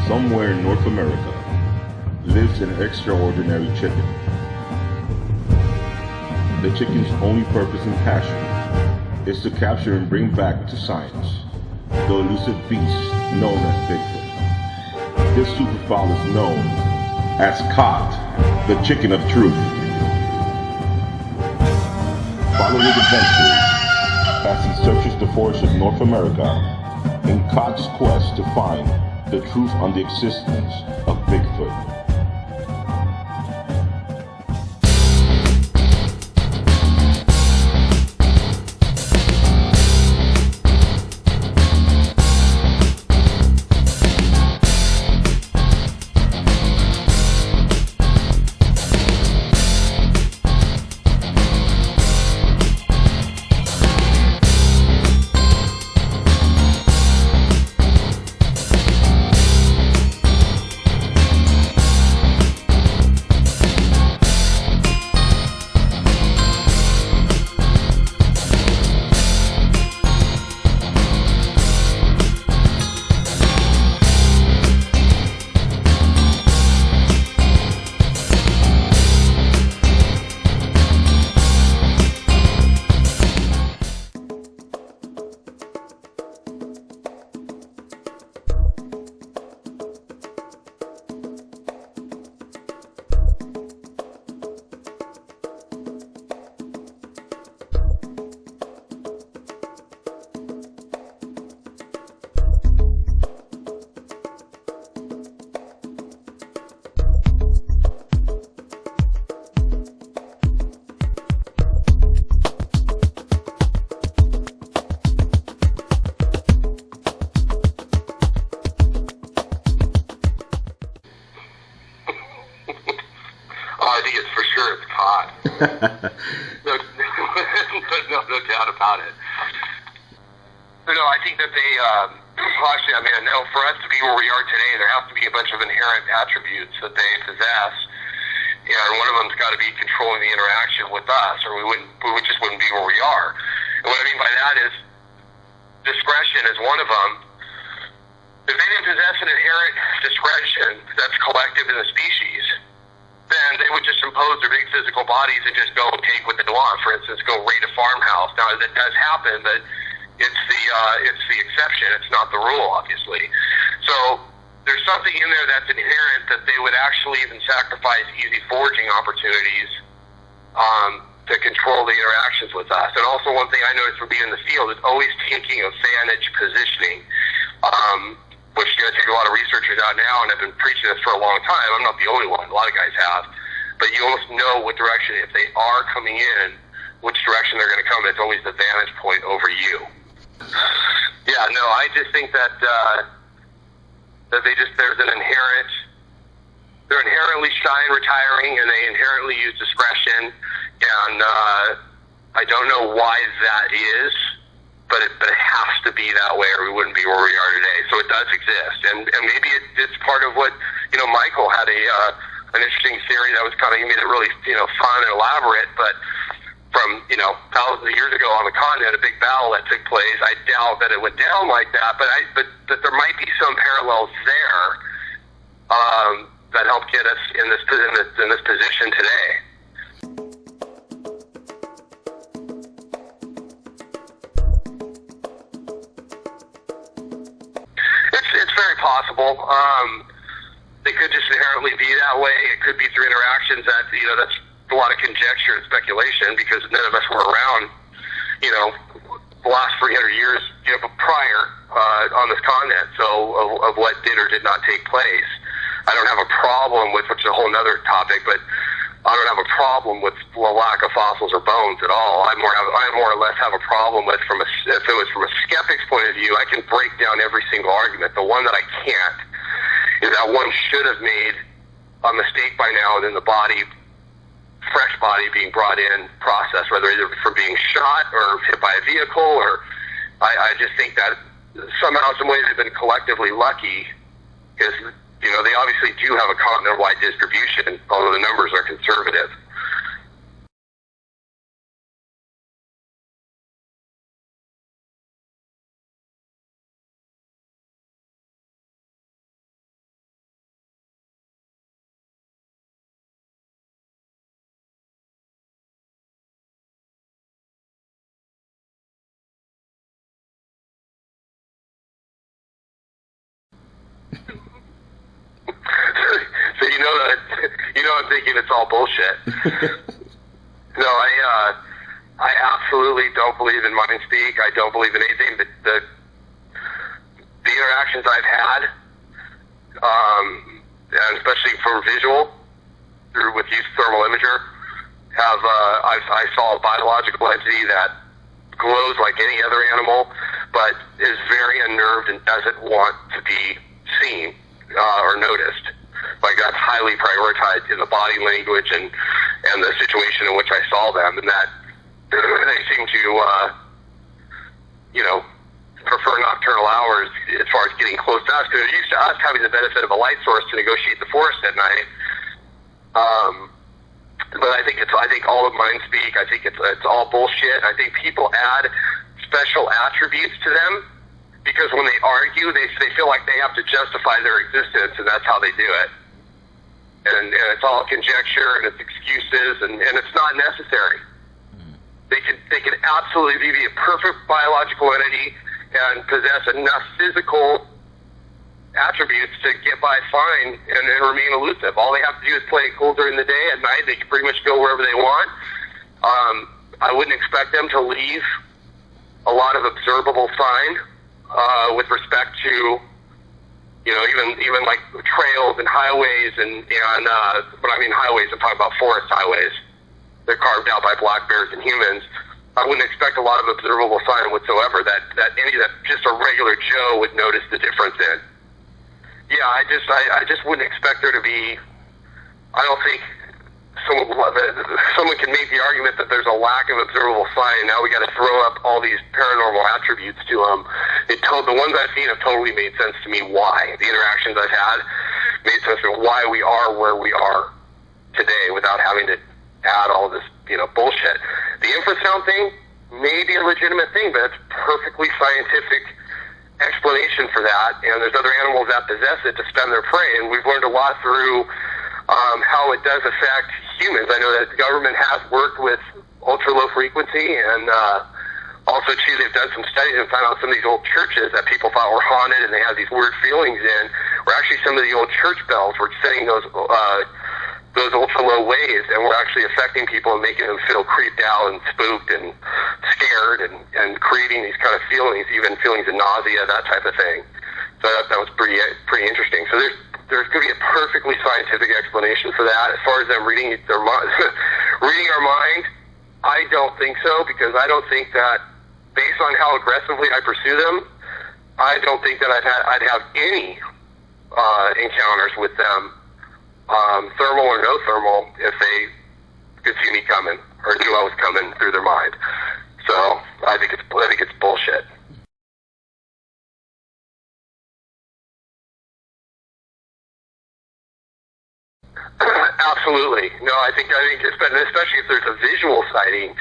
Somewhere in North America lives an extraordinary chicken. The chicken's only purpose and passion is to capture and bring back to science the elusive beast known as Bigfoot. This superfowl is known as COT, the chicken of truth. Follow his adventures as he searches the forests of North America in COT's quest to find the truth on the existence of Bigfoot. I think it's for sure it's COT. no doubt about it. No, I think that they, actually, I mean, no, for us to be where we are today, there has to be a bunch of inherent attributes that they possess. And one of them's got to be controlling the interaction with us, or we just wouldn't be where we are. And what I mean by that is discretion is one of them. If they didn't possess an inherent discretion that's collective in the species, then they would just impose their big physical bodies and just go take what they want. For instance, go raid a farmhouse. Now, that does happen, but it's the exception. It's not the rule, obviously. So there's something in there that's inherent that they would actually even sacrifice easy foraging opportunities to control the interactions with us. And also one thing I noticed from being in the field is always thinking of vantage positioning, which is going to take a lot of researchers out now, and I've been preaching this for a long time. I'm not the only one. A lot of guys have. But you almost know what direction, if they are coming in, which direction they're going to come. It's always the vantage point over you. Yeah, no, I just think that there's an inherent, they're inherently shy and retiring, and they inherently use discretion, and I don't know why that is, but it has to be that way, or we wouldn't be where we are today. So it does exist, and maybe it's part of what, Michael had an interesting theory that was kind of, he made it really, fun and elaborate, but from, thousands of years ago on the continent, a big battle that took place. I doubt that it went down like that, but there might be some parallels there that help get us in this position today. It's very possible. They could just inherently be that way. It could be through interactions that, that's a lot of conjecture and speculation, because none of us were around, the last 300 years, prior on this continent, so of what did or did not take place. I don't have a problem with, which is a whole other topic, but I don't have a problem with the lack of fossils or bones at all. I more or less have a problem with, if it was from a skeptic's point of view, I can break down every single argument. The one that I can't is that one should have made a mistake by now in the body, fresh body being brought in, processed, whether either for being shot or hit by a vehicle, or I just think that somehow, some way they've been collectively lucky, because, they obviously do have a continent-wide distribution, although the numbers are conservative. thinking it's all bullshit. No, I absolutely don't believe in mind speak. I don't believe in anything. The interactions I've had, and especially for visual, with use of thermal imager, I saw a biological entity that glows like any other animal, but is very unnerved and doesn't want to be seen or noticed. Like, that's highly prioritized in the body language and the situation in which I saw them, and that they seem to, prefer nocturnal hours as far as getting close to us, because they're used to us having the benefit of a light source to negotiate the forest at night. But I think all of mind speak. I think it's all bullshit. I think people add special attributes to them because when they argue, they feel like they have to justify their existence, and that's how they do it. And it's all conjecture, and it's excuses, and it's not necessary. They can absolutely be a perfect biological entity and possess enough physical attributes to get by fine and remain elusive. All they have to do is play it cool during the day. At night, they can pretty much go wherever they want. I wouldn't expect them to leave a lot of observable sign with respect to, even like trails and highways and when I mean highways, I'm talking about forest highways. They're carved out by black bears and humans. I wouldn't expect a lot of observable sign whatsoever that just a regular Joe would notice the difference in. Yeah, I just wouldn't expect there to be. I don't think someone can make the argument that there's a lack of observable sign, and now we got to throw up all these paranormal attributes to them. The ones I've seen have totally made sense to me. Why the interactions I've had made sense to me. Why we are where we are today without having to add all this bullshit. The infrasound thing may be a legitimate thing, but it's perfectly scientific explanation for that, and there's other animals that possess it to spend their prey, and we've learned a lot through how it does affect humans. I know that the government has worked with ultra-low frequency, and also, too, they've done some studies and found out some of these old churches that people thought were haunted and they had these weird feelings in were actually some of the old church bells were sending those ultra-low waves, and were actually affecting people and making them feel creeped out and spooked and scared and creating these kind of feelings, even feelings of nausea, that type of thing. So that was pretty interesting. So there's going to be a perfectly scientific explanation for that. As far as them reading reading our mind, I don't think so, because I don't think that, based on how aggressively I pursue them, I don't think that I'd have any encounters with them, thermal or no thermal, if they could see me coming or knew I was coming through their mind. So I think it's bullshit. Absolutely. No, I think especially if there's a visual sighting,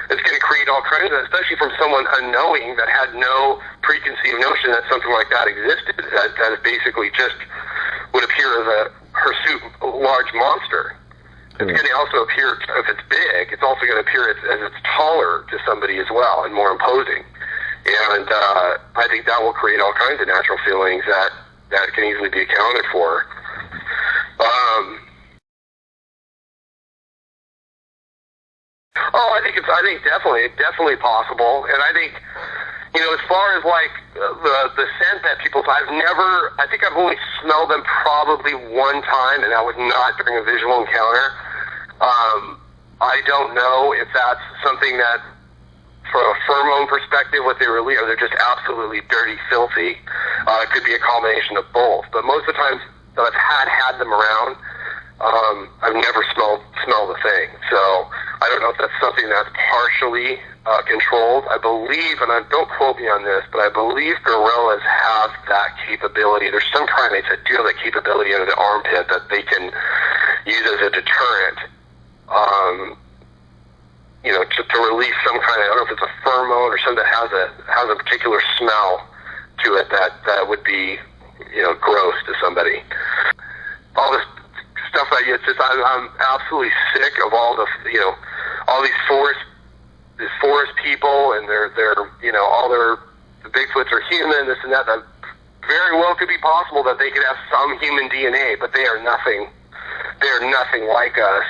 it's going to create all kinds of, especially from someone unknowing that had no preconceived notion that something like that existed, that is basically just would appear as a hirsute large monster. It's going to also appear, if it's big, it's also going to appear as it's taller to somebody as well and more imposing. And I think that will create all kinds of natural feelings that can easily be accounted for. I think definitely possible, and I think, as far as like the scent that I've only smelled them probably one time, and that was not during a visual encounter. I don't know if that's something that, from a pheromone perspective, what they release, or they're just absolutely dirty, filthy. It could be a combination of both, but most of the times that I've had them around, I've never smelled a thing. So I don't know if that's something that's partially controlled. I believe, and don't quote me on this, but I believe gorillas have that capability. There's some primates that do have that capability under the armpit that they can use as a deterrent. To release some kind of, I don't know if it's a pheromone or something that has a particular smell to it that would be, gross to somebody. All this stuff I'm absolutely sick of all all these forest people, and they're all the Bigfoots are human, this and that. That very well could be possible that they could have some human DNA, but they are nothing they're nothing like us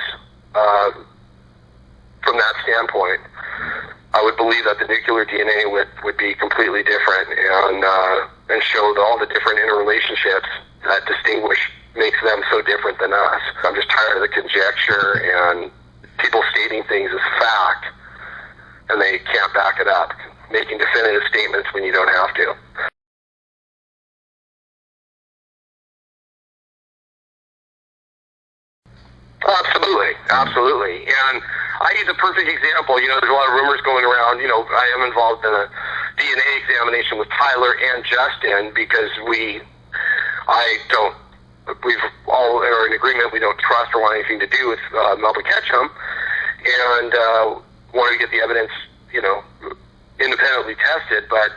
from that standpoint. I would believe that the nuclear DNA would be completely different and show all the different interrelationships that makes them so different than us. I'm just tired of the conjecture and people stating things as fact, and they can't back it up, making definitive statements when you don't have to. Absolutely. And I use a perfect example. There's a lot of rumors going around. I am involved in a DNA examination with Tyler and Justin because we all are in agreement we don't trust or want anything to do with Melba Ketchum, and wanted to get the evidence, independently tested. But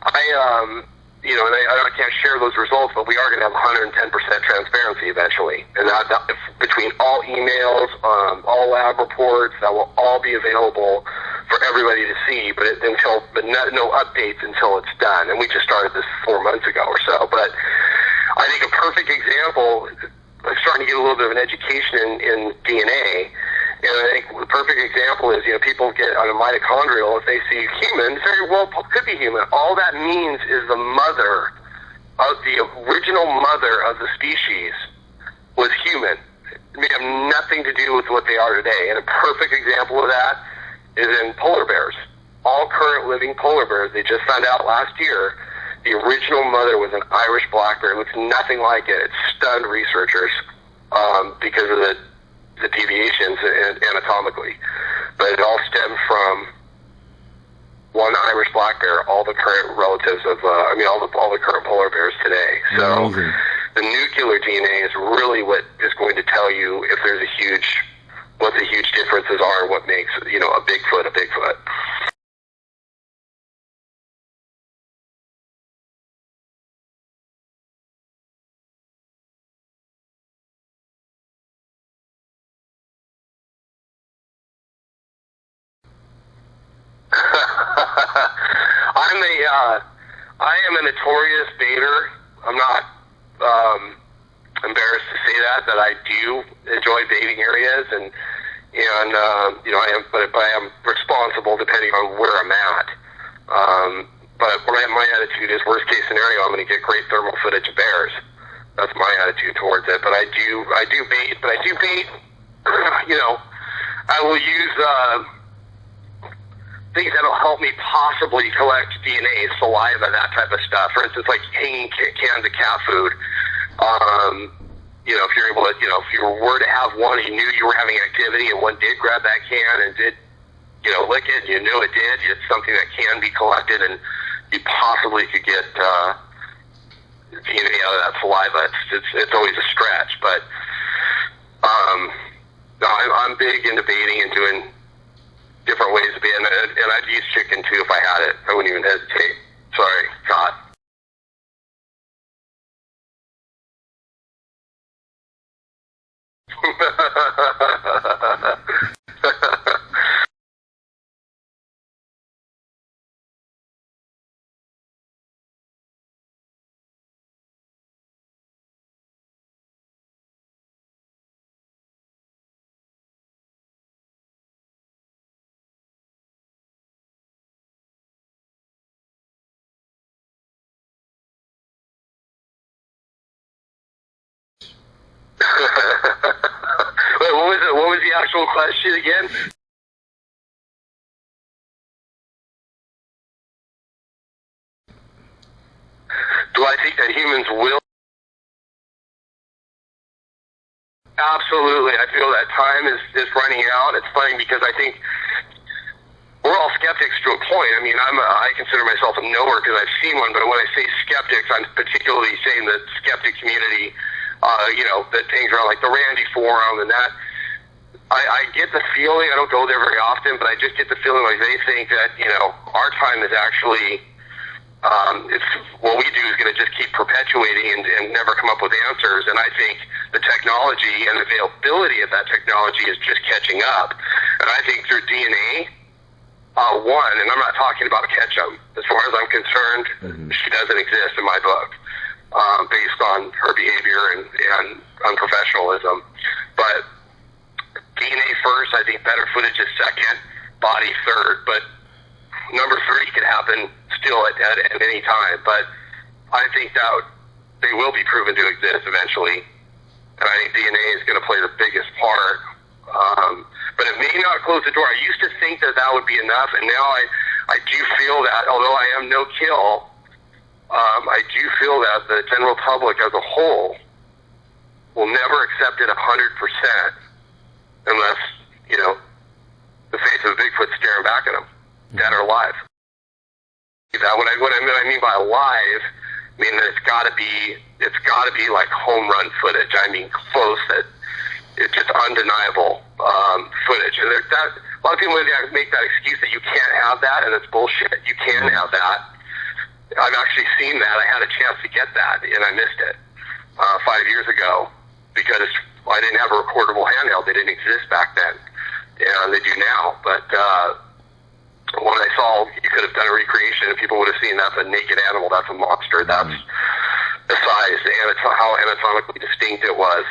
I can't share those results, but we are going to have 110% transparency eventually. And that between all emails, all lab reports, that will all be available for everybody to see, but no updates until it's done. And we just started this 4 months ago or so. But I think a perfect example, I'm starting to get a little bit of an education in DNA, and I think the perfect example is, people get on a mitochondrial, if they see human, very well could be human. All that means is the original mother of the species was human. It may have nothing to do with what they are today. And a perfect example of that is in polar bears. All current living polar bears, they just found out last year, the original mother was an Irish black bear. It looks nothing like it. It stunned researchers because of the deviations anatomically. But it all stemmed from one Irish black bear, all the current relatives of, all the current polar bears today. So amazing. The nuclear DNA is really what is going to tell you if there's what the huge differences are, what makes, a Bigfoot a Bigfoot. I am a notorious baiter. I'm not embarrassed to say that I do enjoy baiting areas, and I am, but I am responsible depending on where I'm at. But my attitude is, worst case scenario, I'm going to get great thermal footage of bears. That's my attitude towards it. But I do bait. But I do bait. I will use things that'll help me possibly collect DNA, saliva, that type of stuff. For instance, like hanging cans of cat food. If you're able to, if you were to have one, you knew you were having activity, and one did grab that can and did, lick it, and you knew it did. It's something that can be collected, and you possibly could get DNA out of that saliva. It's always a stretch, but no, I'm big into baiting and doing different ways of being, and I'd use chicken too if I had it. I wouldn't even hesitate. Sorry, COT. Wait, what was the actual question again? Do I think that humans will? Absolutely. I feel that time is running out. It's funny because I think we're all skeptics to a point. I mean, I consider myself a knower because I've seen one, but when I say skeptics, I'm particularly saying the skeptic community, that things around like the Randy Forum and that. I get the feeling, I don't go there very often, but I just get the feeling like they think that, our time is actually, it's what we do is going to just keep perpetuating and never come up with answers. And I think the technology and the availability of that technology is just catching up. And I think through DNA, and I'm not talking about Ketchum. As far as I'm concerned, she doesn't exist in my book, based on her behavior and unprofessionalism. But DNA first, I think better footage is second, body third. But number 3 could happen still at any time. But I think that they will be proven to exist eventually. And I think DNA is going to play the biggest part. But it may not close the door. I used to think that would be enough, and now I do feel that, although I am no kill, I do feel that the general public as a whole will never accept it 100% unless, the face of a Bigfoot staring back at them, dead or alive. What I mean by alive, I mean that it's got to be like home run footage. I mean close, that it's just undeniable footage. And a lot of people make that excuse that you can't have that, and it's bullshit. You can have that. I've actually seen that. I had a chance to get that, and I missed it 5 years ago because I didn't have a recordable handheld. They didn't exist back then, and they do now. But when I saw you could have done a recreation, and people would have seen that's a naked animal, that's a monster, that's the size, and how anatomically distinct it was.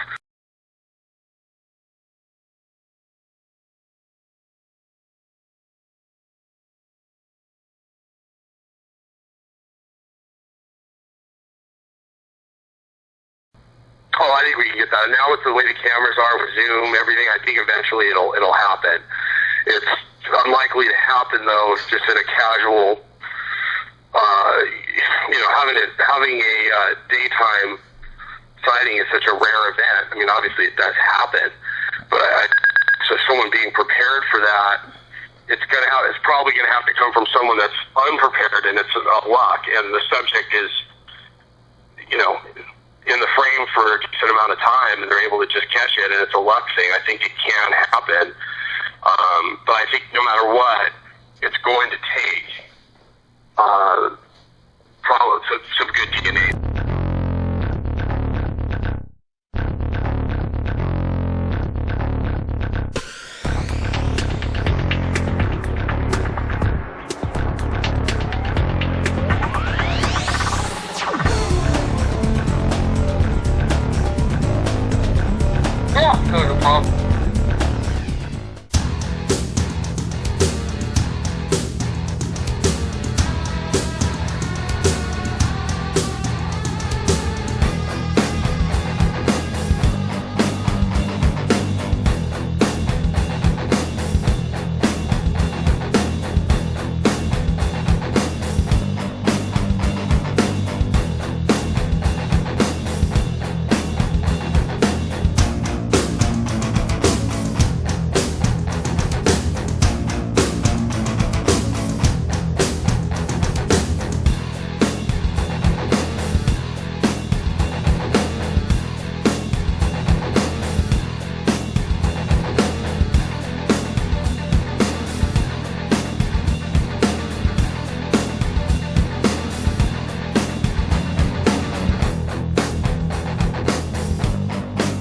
Oh, I think we can get that. Now with the way the cameras are with Zoom, everything, I think eventually it'll happen. It's unlikely to happen though, just in a casual, having a daytime sighting is such a rare event. I mean, obviously it does happen, but so someone being prepared for that, it's probably gonna have to come from someone that's unprepared, and it's luck, and the subject is, in the frame for a decent amount of time, and they're able to just catch it, and it's a luck thing. I think it can happen, but I think no matter what, it's going to